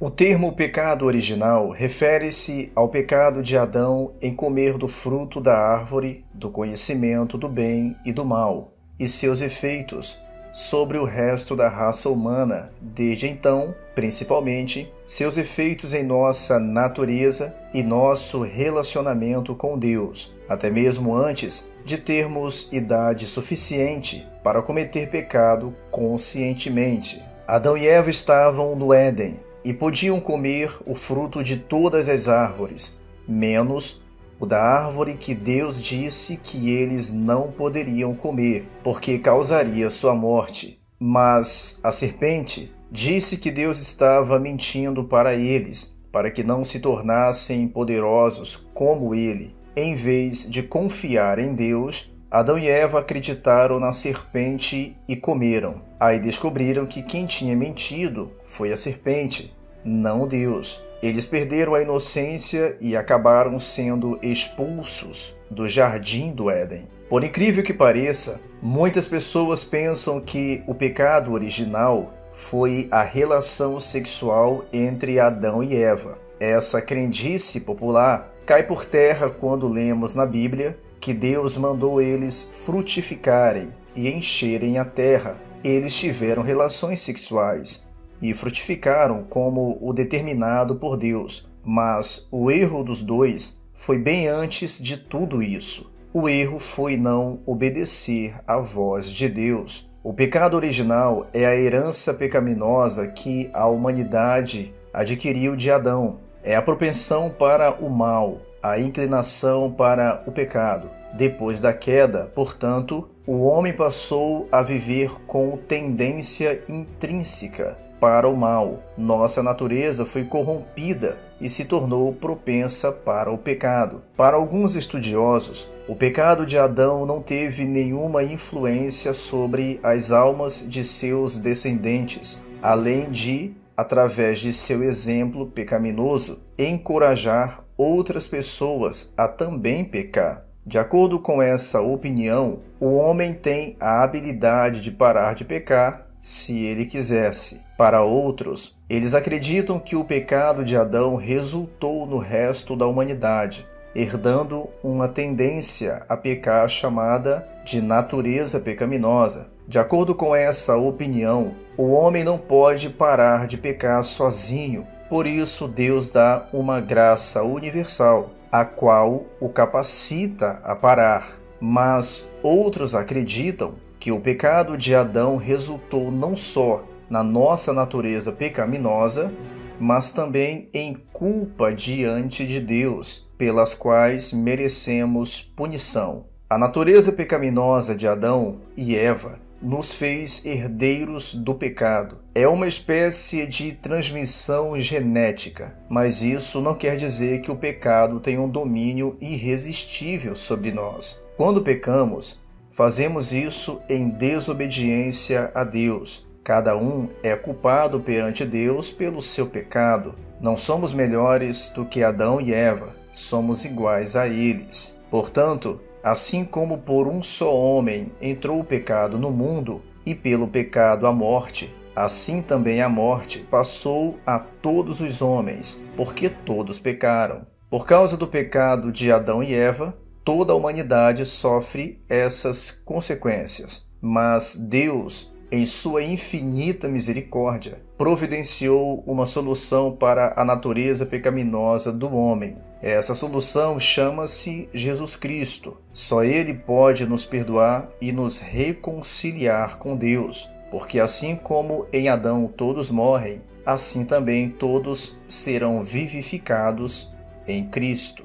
O termo pecado original refere-se ao pecado de Adão em comer do fruto da árvore do conhecimento do bem e do mal, e seus efeitos sobre o resto da raça humana, desde então, principalmente, seus efeitos em nossa natureza e nosso relacionamento com Deus, até mesmo antes de termos idade suficiente para cometer pecado conscientemente. Adão e Eva estavam no Éden e podiam comer o fruto de todas as árvores, menos o da árvore que Deus disse que eles não poderiam comer, porque causaria sua morte. Mas a serpente disse que Deus estava mentindo para eles, para que não se tornassem poderosos como ele. Em vez de confiar em Deus, Adão e Eva acreditaram na serpente e comeram. Aí descobriram que quem tinha mentido foi a serpente, não Deus. Eles perderam a inocência e acabaram sendo expulsos do jardim do Éden. Por incrível que pareça, muitas pessoas pensam que o pecado original foi a relação sexual entre Adão e Eva. Essa crendice popular cai por terra quando lemos na Bíblia que Deus mandou eles frutificarem e encherem a terra. Eles tiveram relações sexuais e frutificaram como o determinado por Deus. Mas o erro dos dois foi bem antes de tudo isso. O erro foi não obedecer à voz de Deus. O pecado original é a herança pecaminosa que a humanidade adquiriu de Adão. É a propensão para o mal, a inclinação para o pecado. Depois da queda, portanto, o homem passou a viver com tendência intrínseca para o mal. Nossa natureza foi corrompida e se tornou propensa para o pecado. Para alguns estudiosos, o pecado de Adão não teve nenhuma influência sobre as almas de seus descendentes, além de, através de seu exemplo pecaminoso, encorajar outras pessoas a também pecar. De acordo com essa opinião, o homem tem a habilidade de parar de pecar se ele quisesse. Para outros, eles acreditam que o pecado de Adão resultou no resto da humanidade, herdando uma tendência a pecar chamada de natureza pecaminosa. De acordo com essa opinião, o homem não pode parar de pecar sozinho. Por isso, Deus dá uma graça universal, a qual o capacita a parar. Mas outros acreditam que o pecado de Adão resultou não só na nossa natureza pecaminosa, mas também em culpa diante de Deus, pelas quais merecemos punição. A natureza pecaminosa de Adão e Eva nos fez herdeiros do pecado. É uma espécie de transmissão genética, mas isso não quer dizer que o pecado tenha um domínio irresistível sobre nós. Quando pecamos, fazemos isso em desobediência a Deus. Cada um é culpado perante Deus pelo seu pecado. Não somos melhores do que Adão e Eva, somos iguais a eles. Portanto, assim como por um só homem entrou o pecado no mundo, e pelo pecado a morte, assim também a morte passou a todos os homens, porque todos pecaram. Por causa do pecado de Adão e Eva, toda a humanidade sofre essas consequências. Mas Deus, em sua infinita misericórdia, providenciou uma solução para a natureza pecaminosa do homem. Essa solução chama-se Jesus Cristo. Só Ele pode nos perdoar e nos reconciliar com Deus, porque assim como em Adão todos morrem, assim também todos serão vivificados em Cristo.